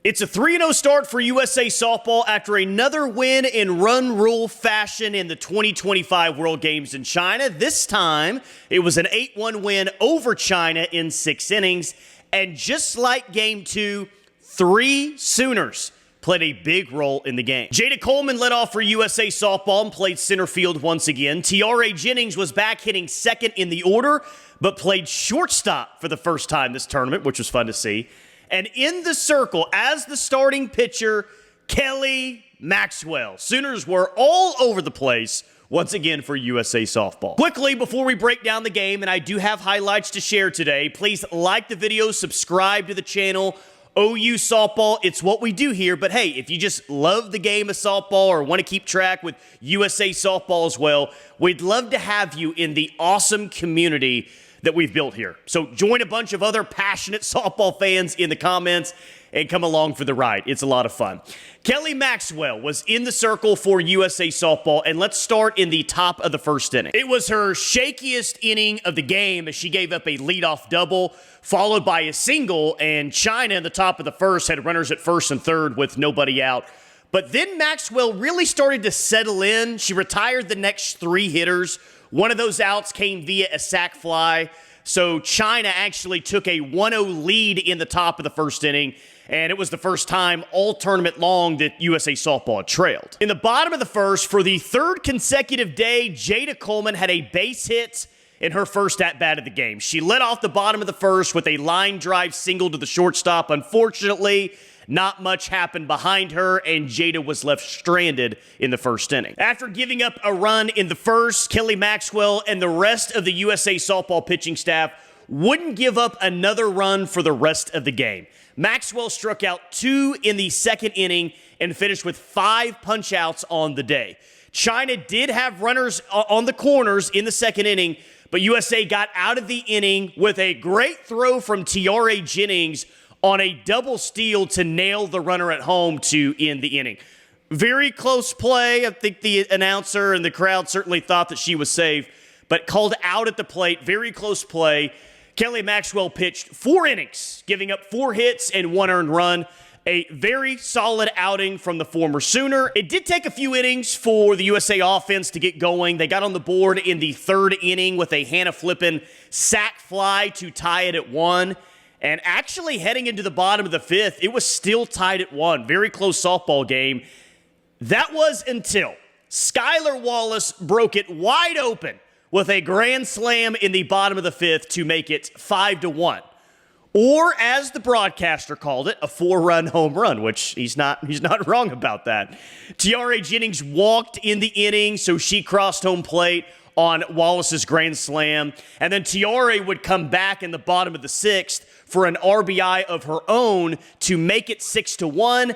It's a 3-0 start for USA Softball after another win in run rule fashion in the 2025 World Games in China. This time, it was an 8-1 win over China in 6 innings. And just like Game 2, 3 Sooners played a big role in the game. Jayda Coleman led off for USA Softball and played center field once again. Tiare Jennings was back hitting second in the order, but played shortstop for the first time this tournament, which was fun to see. And in the circle, as the starting pitcher, Kelly Maxwell. Sooners were all over the place once again for USA Softball. Quickly, before we break down the game, and I do have highlights to share today, please like the video, subscribe to the channel. OU Softball, it's what we do here. But hey, if you just love the game of softball or want to keep track with USA Softball as well, we'd love to have you in the awesome community that we've built here. So join a bunch of other passionate softball fans in the comments and come along for the ride. It's a lot of fun. Kelly Maxwell was in the circle for USA Softball, and let's start in the top of the first inning. It was her shakiest inning of the game as she gave up a leadoff double, followed by a single, and China in the top of the first had runners at first and third with nobody out. But then Maxwell really started to settle in. She retired the next 3 hitters. One of those outs came via a sac fly. So China actually took a 1-0 lead in the top of the first inning, and it was the first time all tournament long that USA Softball had trailed. In the bottom of the first, for the 3rd consecutive day, Jayda Coleman had a base hit in her first at-bat of the game. She led off the bottom of the first with a line drive single to the shortstop. Unfortunately, not much happened behind her, and Jayda was left stranded in the first inning. After giving up a run in the first, Kelly Maxwell and the rest of the USA Softball pitching staff wouldn't give up another run for the rest of the game. Maxwell struck out 2 in the second inning and finished with 5 punch-outs on the day. China did have runners on the corners in the second inning, but USA got out of the inning with a great throw from Tiare Jennings on a double steal to nail the runner at home to end the inning. Very close play. I think the announcer and the crowd certainly thought that she was safe, but called out at the plate. Very close play. Kelly Maxwell pitched 4 innings, giving up 4 hits and 1 earned run. A very solid outing from the former Sooner. It did take a few innings for the USA offense to get going. They got on the board in the 3rd inning with a Hannah Flippin sac fly to tie it at 1. And actually heading into the bottom of the 5th, it was still tied at 1. Very close softball game. That was until Skylar Wallace broke it wide open with a grand slam in the bottom of the 5th to make it 5-1. Or, as the broadcaster called it, a 4-run home run, which he's not wrong about that. Tiare Jennings walked in the inning, so she crossed home plate on Wallace's grand slam. And then Tiare would come back in the bottom of the 6th for an RBI of her own to make it 6-1.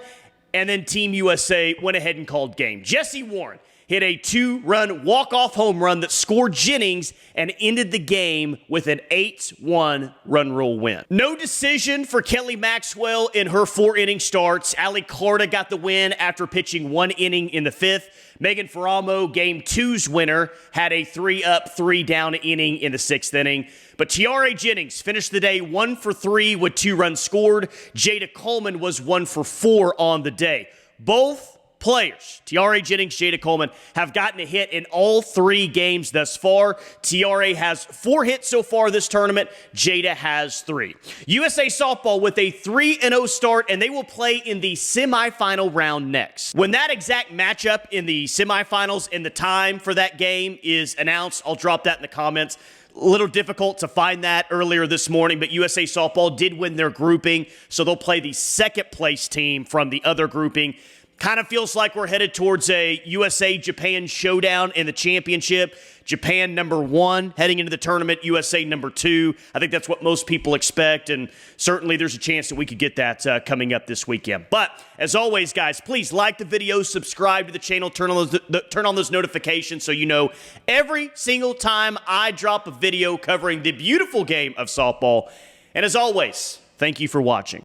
And then Team USA went ahead and called game. Jessie Warren hit a 2-run walk-off home run that scored Jennings and ended the game with an 8-1 run rule win. No decision for Kelly Maxwell in her 4-inning starts. Ali Carta got the win after pitching 1 inning in the 5th. Megan Ferramo, Game 2's winner, had a 3-up, 3-down inning in the 6th inning. But Tiare Jennings finished the day 1 for 3 with 2 runs scored. Jayda Coleman was 1 for 4 on the day. Both players, Tiare Jennings, Jayda Coleman, have gotten a hit in all 3 games thus far. Tiare has 4 hits so far this tournament. Jayda has 3. USA Softball with a 3-0 start, and they will play in the semifinal round next. When that exact matchup in the semifinals and the time for that game is announced, I'll drop that in the comments. A little difficult to find that earlier this morning, but USA Softball did win their grouping, so they'll play the 2nd place team from the other grouping. Kind of feels like we're headed towards a USA-Japan showdown in the championship. Japan #1 heading into the tournament, USA #2. I think that's what most people expect, and certainly there's a chance that we could get that coming up this weekend. But as always, guys, please like the video, subscribe to the channel, turn on those notifications so you know every single time I drop a video covering the beautiful game of softball. And as always, thank you for watching.